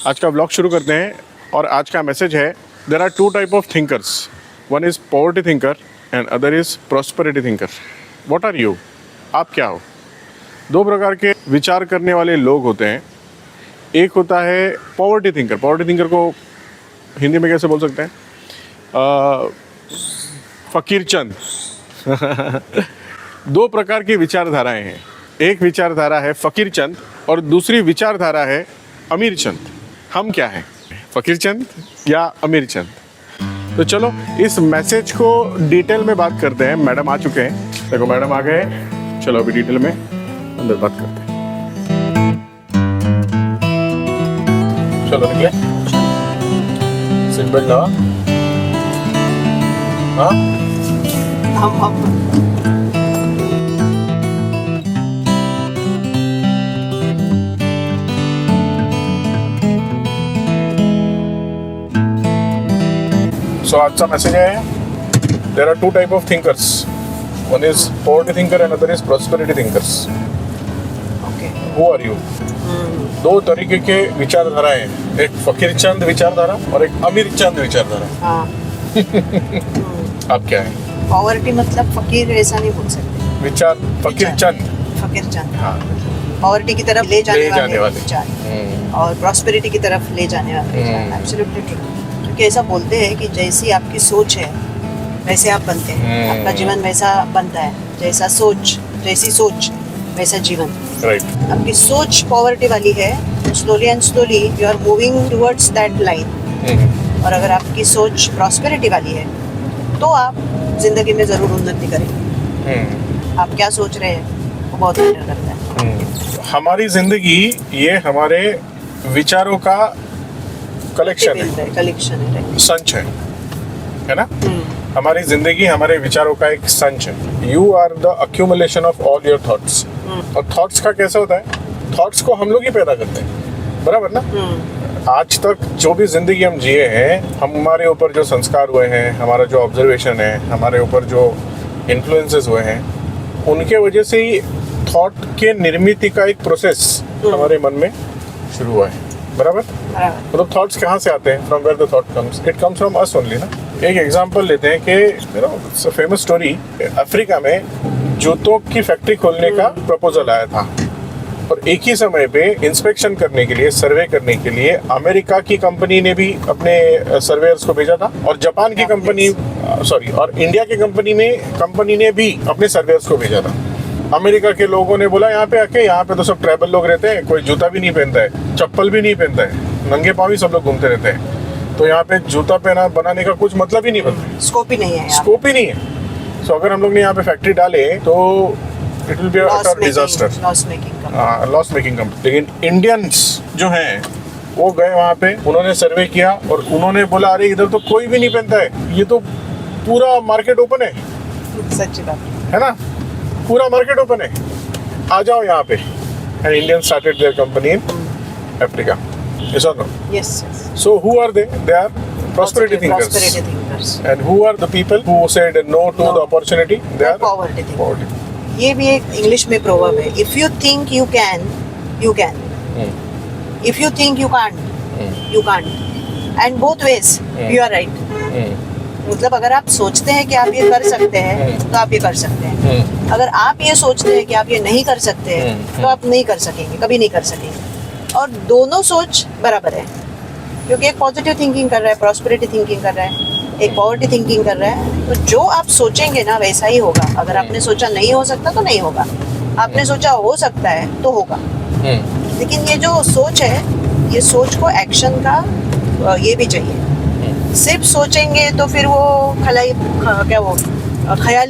आज का ब्लॉग शुरू करते हैं और आज का मैसेज है there are two type of thinkers, one is poverty thinker and other is prosperity thinker. What are you? आप क्या हो? दो प्रकार के विचार करने वाले लोग होते हैं। एक होता है पॉवर्टी थिंकर। पॉवर्टी थिंकर को हिंदी में कैसे बोल सकते हैं? फकीर चंद। दो प्रकार की विचारधाराएं हैं। एक विचारधारा है फकीर चंद और दूसरी विचारधारा है अमीर चंद। हम क्या हैं, फकीर चंद या अमीर चंद? तो चलो इस मैसेज को डिटेल में बात करते हैं। मैडम आ चुके हैं, देखो मैडम आ गए। चलो अभी डिटेल में अंदर बात करते हैं। चलो निकले, सीट बेल्ट लगा। हाँ सो आज का मैसेज है there are two type of thinkers, one is poverty thinker and other is prosperity thinkers. Who are you? दो तरीके के विचारधाराएं हैं, एक फकीर चंद विचारधारा और एक अमीर चंद विचारधारा। आप क्या है? पॉवर्टी मतलब फकीर ऐसा नहीं बोल सकते। विचार फकीर चंद। फकीर चंद हाँ, पॉवर्टी की तरफ ले जाने वाले विचार और प्रॉस्पेरिटी की तरफ ले जाने वाले विचार। Absolutely true. क्योंकि ऐसा बोलते हैं कि जैसी आपकी सोच है वैसे आप बनते हैं। आपका जीवन वैसा बनता है, जैसा सोच, जैसी सोच वैसा जीवन। राइट। आपकी सोच पॉवर्टी वाली है तो slowly and slowly you are moving towards that line. और अगर आपकी सोच प्रॉस्पेरिटी वाली है तो आप जिंदगी में जरूर उन्नति करेंगे। आप क्या सोच रहे हैं वो बहुत मैटर करता है। हमारी जिंदगी ये हमारे विचारों का कलेक्शन है, संच है ना? हमारी जिंदगी हमारे विचारों का एक संच है। You are the accumulation of all your thoughts. और थॉट्स का कैसा होता है? थॉट्स को हम लोग ही पैदा करते हैं, बराबर ना? आज तक जो भी जिंदगी हम जिए हैं, हमारे ऊपर जो संस्कार हुए हैं, हमारा जो ऑब्जर्वेशन है, हमारे ऊपर जो इन्फ्लुएंसेस हुए हैं, उनके वजह से ही थॉट के निर्मित का एक प्रोसेस हमारे मन में शुरू हुआ है, बराबर? मतलब थॉट्स कहाँ से आते हैं? From where the thought comes, it comes from us only ना। एक एग्जांपल लेते हैं कि you know it's a famous story. Africa में जूतों की फैक्ट्री खोलने का प्रपोजल आया था और एक ही समय पे इंस्पेक्शन करने के लिए, सर्वे करने के लिए अमेरिका की कंपनी ने भी अपने सर्वेयर्स को भेजा था और जापान की कंपनी और इंडिया की कंपनी ने भी अपने सर्वेयर्स को भेजा था। अमेरिका के लोगों ने बोला यहाँ पे आके, यहाँ पे तो सब ट्राइबल लोग रहते हैं, कोई जूता भी नहीं पहनता है, चप्पल भी नहीं पहनता है, नंगे पाँव ही सब लोग घूमते रहते हैं, तो यहाँ पे जूता बनाने का कुछ मतलब ही नहीं बनता, स्कोप ही नहीं है। स्कोप ही नहीं है। सो अगर हम लोग ने यहाँ पे फैक्ट्री डाले तो it will be a disaster, loss making company. लेकिन इंडियंस जो हैं वो गए वहाँ पे, उन्होंने सर्वे किया और उन्होंने बोला अरे इधर तो कोई भी नहीं पहनता है, ये तो पूरा मार्केट ओपन है। सच्ची बात है ना, पूरा मार्केट ओपन है, आ जाओ यहाँ पे। And Indian started their company in Africa. Yes or no? Yes. So who are they? They are prosperity thinkers. And who are the people who said no to the opportunity? They are poverty thinkers. ये भी एक English में proverb है। If you think you can, you can. If you think you can't, you can't. And both ways, you are right. मतलब अगर आप सोचते हैं कि आप ये कर सकते हैं तो आप ये कर सकते हैं। अगर आप ये सोचते हैं कि आप ये नहीं कर सकते हैं तो आप नहीं कर सकेंगे, कभी नहीं कर सकेंगे। और दोनों सोच बराबर है, क्योंकि एक पॉजिटिव थिंकिंग कर रहा है, प्रॉस्पेरिटी थिंकिंग कर रहा है, एक पॉवर्टी थिंकिंग कर रहा है। तो जो आप सोचेंगे ना वैसा ही होगा। अगर आपने सोचा नहीं हो सकता तो नहीं होगा, आपने सोचा हो सकता है तो होगा। लेकिन ये जो सोच है, ये सोच को एक्शन का ये भी चाहिए। सिर्फ सोचेंगे तो फिर वो ख्याली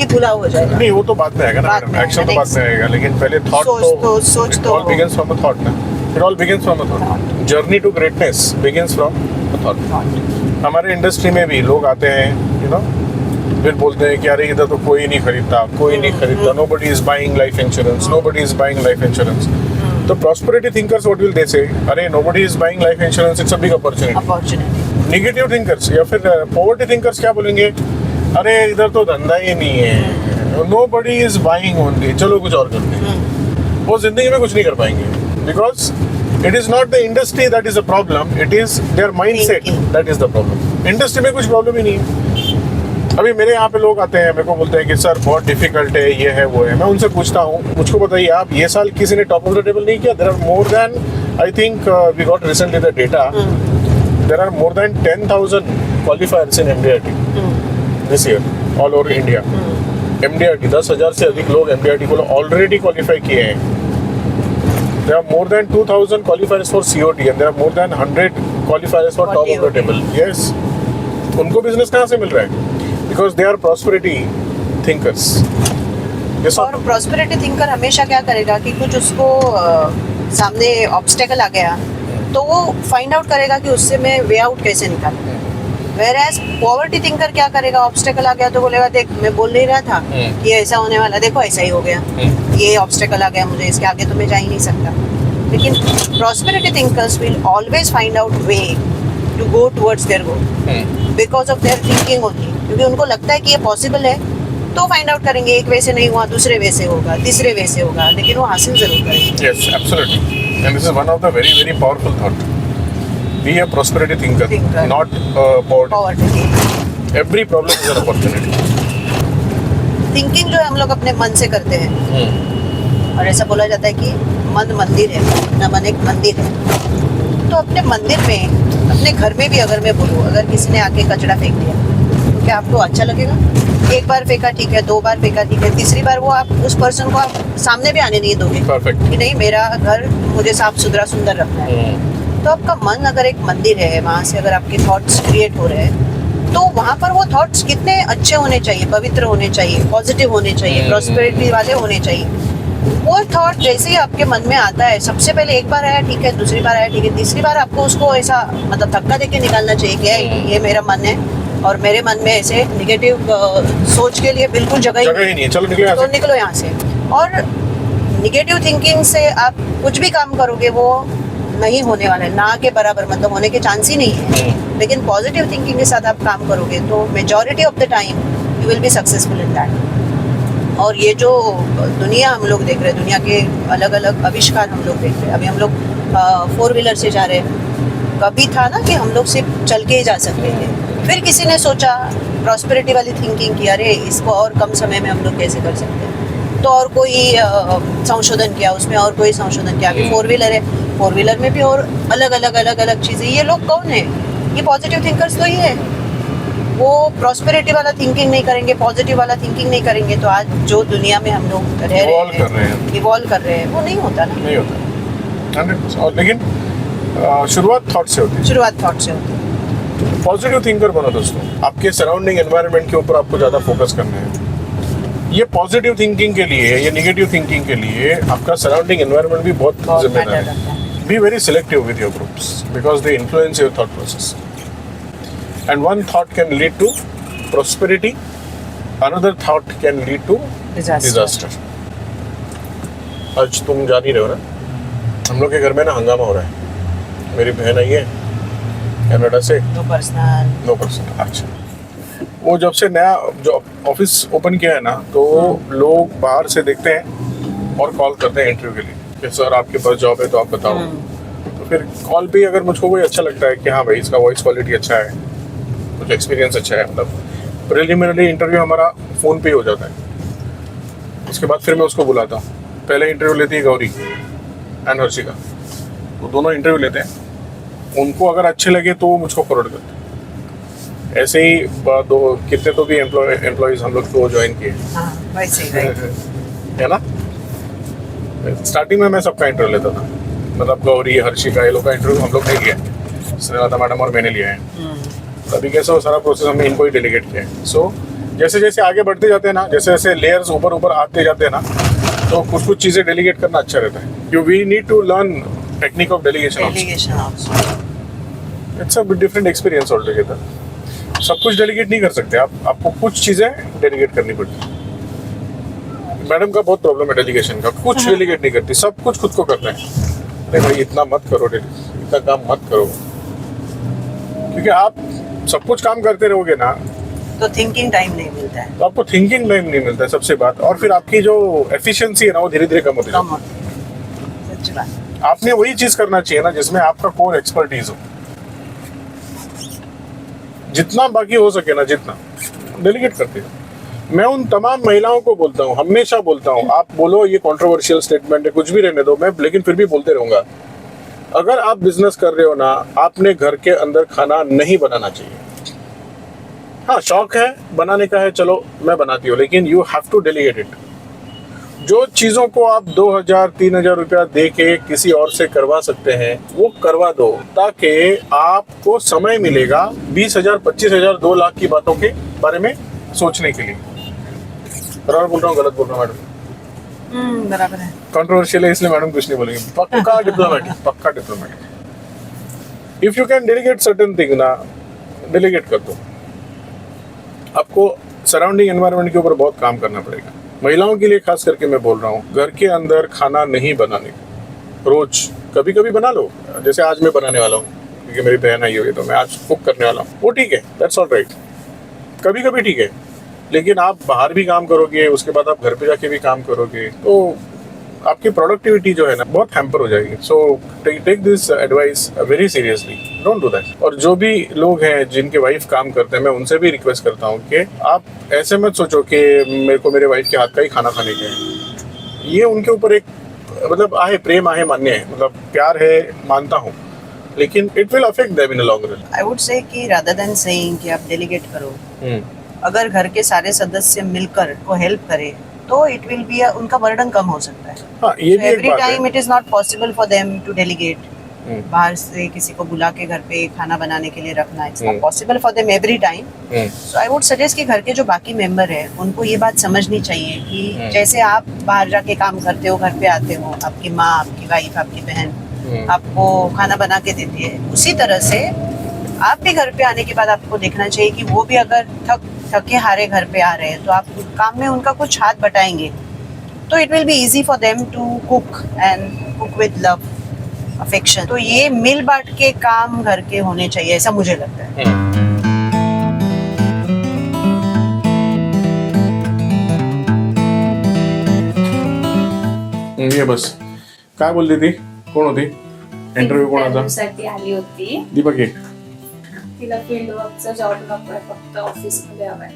भुला हो जाएगा। नहीं, वो तो बाद में आएगा ना, एक्शन तो बाद में आएगा, लेकिन पहले थॉट तो सोच तो all begins from a thought ना। It all begins from a thought. Journey to greatness begins from a thought. हमारे इंडस्ट्री में भी लोग आते हैं, you know, फिर बोलते हैं कि अरे इधर तो कोई नहीं खरीदता, nobody is buying life insurance, तो prosperity thinkers what will they say? अरे nobody is buying life insurance, it's a big opportunity. Negative thinkers या फिर poverty thinkers क्या बोलेंगे? अरे इधर तो धंधा ही नहीं है, nobody is buying only, चलो कुछ और करते हैं। वो जिंदगी में कुछ नहीं कर पाएंगे, because It is not the industry that is the problem. It is their mindset Thinking. that is the problem. Industry में कुछ प्रॉब्लम ही नहीं है. अभी मेरे यहाँ पे लोग आते हैं, मेरे को बोलते हैं कि सर बहुत डिफिकल्ट है, ये है वो है. मैं उनसे पूछता हूँ, मुझको बताइए आप ये साल किसी ने टॉप ऑफ द टेबल नहीं किया? There are more than, I think we got recently the data. There are more than 10,000 qualifiers in MDRT this year all over India. MDRT 10,000 से अधिक लोग MDRT को ऑलरेडी क्वालिफाई किए हैं. There are more than 2,000 qualifiers for COT and there are more than 100 qualifiers for top of the table. Yes. उनको business कहाँ से मिल रहा है? Because they are prosperity thinkers. ये सब और प्रॉस्पेरिटी थिंकर हमेशा क्या करेगा कि कुछ उसको सामने ऑब्स्टेकल आ गया तो वो फाइंड आउट करेगा कि उससे मैं वे आउट कैसे निकालूं. Whereas पॉवर्टी थिंकर क्या करेगा, ऑब्स्टेकल आ गया तो बोलेगा देख मैं बोल नहीं रहा था कि ऐसा होने वाला, देखो ऐसा ही हो गया, ये ऑब्स्टेकल आ गया मुझे, इसके आगे तो मैं जा ही नहीं सकता. लेकिन prosperity thinkers will always find out way to go towards their goal because of their thinking only. क्योंकि उनको लगता है कि ये पॉसिबल है तो फाइंड आउट करेंगे. एक वे से नहीं हुआ, दूसरे वे से होगा, तीसरे वे से होगा, लेकिन वो हासिल जरूर करेंगे. Yes, absolutely. And this is one of the very, very powerful thought. Be a prosperity thinker, not poverty. Poverty Every problem is an opportunity. Thinking जो है हम लोग अपने मन से करते हैं. और ऐसा बोला जाता है कि मन मंदिर है, न मन एक मंदिर है. तो अपने मंदिर में, अपने घर में भी अगर मैं बोलूँ, अगर किसी ने आके कचरा फेंक दिया तो क्या आपको अच्छा लगेगा? एक बार फेंका ठीक है, 2 बार फेंका ठीक है, तीसरी बार वो आप उस पर्सन को आप सामने भी आने नहीं दोगे. Perfect. कि नहीं मेरा घर मुझे साफ सुथरा सुंदर रखना है. तो आपका मन अगर एक मंदिर है, वहाँ से अगर आपके थॉट्स क्रिएट हो रहे हैं तो वहाँ पर वो थॉट्स कितने अच्छे होने चाहिए, पवित्र होने चाहिए, पॉजिटिव होने चाहिए, प्रॉस्पेरिटी वाले होने चाहिए. वो थॉट जैसे ही आपके मन में आता है, सबसे पहले एक बार आया ठीक है, दूसरी बार आया ठीक है, तीसरी बार आपको उसको ऐसा मतलब धक्का देके निकालना चाहिए कि ये मेरा मन है और मेरे मन में ऐसे निगेटिव सोच के लिए बिल्कुल जगह ही नहीं है, चलो निकलो यहाँ तो से. निकलो यहाँ से. और निगेटिव थिंकिंग से आप कुछ भी काम करोगे वो नहीं होने वाला है, ना के बराबर, मतलब होने के चांस ही नहीं है. लेकिन पॉजिटिव थिंकिंग के साथ आप काम करोगे तो majority of the time you will be successful in that. और ये जो दुनिया हम लोग देख रहे हैं, दुनिया के अलग अलग आविष्कार हम लोग देख रहे हैं. अभी हम लोग 4 व्हीलर से जा रहे हैं. कभी था ना कि हम लोग सिर्फ चल के ही जा सकते थे. फिर किसी ने सोचा प्रॉस्पेरिटी वाली थिंकिंग की, अरे इसको और कम समय में हम लोग कैसे कर सकते हैं. तो और कोई संशोधन किया, उसमें और कोई संशोधन किया. अभी 4 व्हीलर है, 4 व्हीलर में भी और अलग अलग चीज़ें. ये लोग कौन है? ये पॉजिटिव थिंकर्स तो ही है. वो प्रॉस्पेरिटी वाला थिंकिंग नहीं करेंगे, पॉजिटिव वाला थिंकिंग नहीं करेंगे तो आज जो दुनिया में हम लोग रह रहे हैं, इवॉल्व कर रहे हैं, वो नहीं होता ना. नहीं होता 100%. और लेकिन शुरुआत थॉट से होती है. शुरुआत थॉट से होती है. पॉजिटिव थिंकर बनो दोस्तों. आपके सराउंडिंग एनवायरनमेंट के ऊपर आपको ज़्यादा फोकस करना है. ये पॉजिटिव थिंकिंग के लिए, ये नेगेटिव थिंकिंग के लिए आपका सराउंडिंग एनवायरनमेंट भी बहुत जिम्मेदार मैटर है. करता है. Be very selective with your groups because they influence your thought process. And one thought can lead to prosperity, another thought can lead to disaster. आज तुम जान ही रहे हो ना, हम लोग के घर में ना हंगामा हो रहा है. मेरी बहन आई है कनाडा से. No personal. अच्छा. वो जब से नया जो ऑफिस ओपन किया है ना, तो लोग बाहर से देखते हैं और कॉल करते हैं इंटरव्यू के लिए कि सर आपके पास जॉब है तो आप बताओ. तो फिर कॉल पे अगर मुझको कोई अच्छा लगता है कि हाँ भाई इसका वॉइस क्वालिटी अच्छा है, कुछ एक्सपीरियंस अच्छा है, मतलब प्रिलिमिनरी इंटरव्यू हमारा फ़ोन पे ही हो जाता है. उसके बाद फिर मैं उसको बुलाता हूँ. पहले इंटरव्यू लेती है गौरी एंड हर्षिका. वो दोनों इंटरव्यू लेते हैं. उनको अगर अच्छे लगे तो वो मुझको फॉरवर्ड करते हैं. ऐसे ही कितने तो भी एम्प्लॉयज हम लोग तो ज्वाइन किए है ना. स्टार्टिंग में मैं सबका इंटरव्यू लेता था, मतलब गौरी, हर्षिका, ये लोग का इंटरव्यू हम लोग नहीं लिया. स्नेहलता मैडम और मैंने लिया है. अभी कैसा वो सारा प्रोसेस हमने इनको ही डेलीगेट किया है. सो जैसे जैसे आगे बढ़ते जाते हैं ना, जैसे जैसे लेयर्स ऊपर आते जाते हैं ना, तो कुछ चीज़ें डेलीगेट करना अच्छा रहता है. You we need to learn technique of delegation also. It's a different experience all together. सब कुछ डेलीगेट नहीं कर सकते आप. आपको कुछ चीज़ें डेलीगेट करनी पड़ती है. मैडम का बहुत प्रॉब्लम है डेलीगेशन का. कुछ डेलीगेट नहीं करती, सब कुछ खुद को करना है. अरे भाई इतना मत करो, इतना काम मत करो. क्योंकि आप सब कुछ काम करते रहोगे ना तो थिंकिंग टाइम नहीं मिलता है. तो आपको थिंकिंग टाइम नहीं मिलता है सबसे बात. और फिर आपकी जो एफिशिएंसी है ना वो धीरे धीरे कम होती है. सच बात. आपने वही चीज करना चाहिए ना जिसमें आपका कोर एक्सपर्टीज हो, जितना बाकी हो सके ना, जितना डेलीगेट करते हो। मैं उन तमाम महिलाओं को बोलता हूँ, हमेशा बोलता हूँ, आप बोलो ये कंट्रोवर्शियल स्टेटमेंट है, कुछ भी रहने दो, मैं लेकिन फिर भी बोलते रहूंगा, अगर आप बिजनेस कर रहे हो ना, आपने घर के अंदर खाना नहीं बनाना चाहिए। हाँ, शौक है बनाने का है, चलो मैं बनाती हूँ, लेकिन you have to delegate it. जो चीजों को आप 2000-3000 रुपया दे के किसी और से करवा सकते हैं वो करवा दो, ताकि आपको समय मिलेगा 20,000, 25,000, 2 लाख की बातों के बारे में सोचने के लिए। बराबर बोल रहा हूँ, गलत बोल रहा हूँ मैडम? बराबर है। कंट्रोवर्शियल है इसलिए मैडम कुछ नहीं बोलेंगे। पक्का डिप्लोमेटिक, पक्का diplomatic. If you can delegate certain thing ना, डेलीगेट कर दो। आपको सराउंडिंग एनवायरनमेंट के ऊपर बहुत काम करना पड़ेगा। महिलाओं के लिए खास करके मैं बोल रहा हूँ, घर के अंदर खाना नहीं बनाने, रोज कभी कभी बना लो, जैसे आज मैं बनाने वाला हूँ क्योंकि मेरी बहन आई हुई है तो मैं आज कुक करने वाला हूँ, वो ठीक है, दैट्स ऑल राइट, कभी कभी ठीक है। लेकिन आप बाहर भी काम करोगे, उसके बाद आप घर पे जाके भी काम करोगे, तो आपकी प्रोडक्टिविटी जो है ना बहुत हैम्पर हो जाएगी। So take this advice very seriously, don't do that. और जो भी लोग हैं जिनके वाइफ काम करते हैं, मैं उनसे भी रिक्वेस्ट करता हूँ कि आप ऐसे मत सोचो कि मेरे को मेरे वाइफ के हाथ का ही खाना खाने का है। ये उनके ऊपर एक मतलब आहे, प्रेम आहे मान्य है, मतलब प्यार है, मानता हूँ, लेकिन it will affect them in the long run. I would say कि रादर देन सेइंग कि आप डेलीगेट करो, अगर घर के सारे सदस्य मिलकर को हेल्प करें तो इट विल बी उनका बर्डन कम हो सकता है। हाँ, ये भी एक एवरी बात है। Time it is not possible for them to delegate, बाहर से किसी को बुला के घर पे खाना बनाने के लिए रखना, it's not possible for them every time. So I would suggest कि घर के जो बाकी मेंबर है उनको ये बात समझनी चाहिए कि जैसे आप बाहर जाके काम करते हो, घर पे आते हो, आपकी माँ, आपकी वाइफ, आपकी बहन आपको खाना बना के देती है, उसी तरह से आप भी घर पे आने के बाद आपको देखना चाहिए कि वो भी अगर थके हारे घर पे आ रहे हैं तो आप काम में उनका कुछ हाथ बटाएंगे तो it will be easy for them to cook and cook with love, affection. तो ये मिल बांट के काम घर के होने चाहिए, ऐसा मुझे लगता है। ये बस काय बोलली ती, कोण होती, इंटरव्ह्यू कोणाचा? साठी आली होती. दीपक ये। तिला फील्ड वर्कचा जॉब नकोय, फक्त ऑफिस मध्ये हवाय.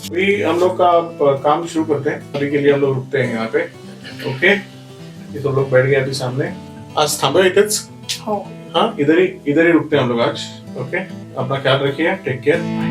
अभी हम लोग का काम शुरू करते हैं, अभी के लिए हम लोग रुकते हैं यहाँ पे, ओके? ये तो लोग बैठ गए अभी सामने, आज थांबे इथेच। हो. हाँ, इधर ही रुकते हैं हम लोग आज, ओके? अपना ख्याल रखिए, टेक केयर।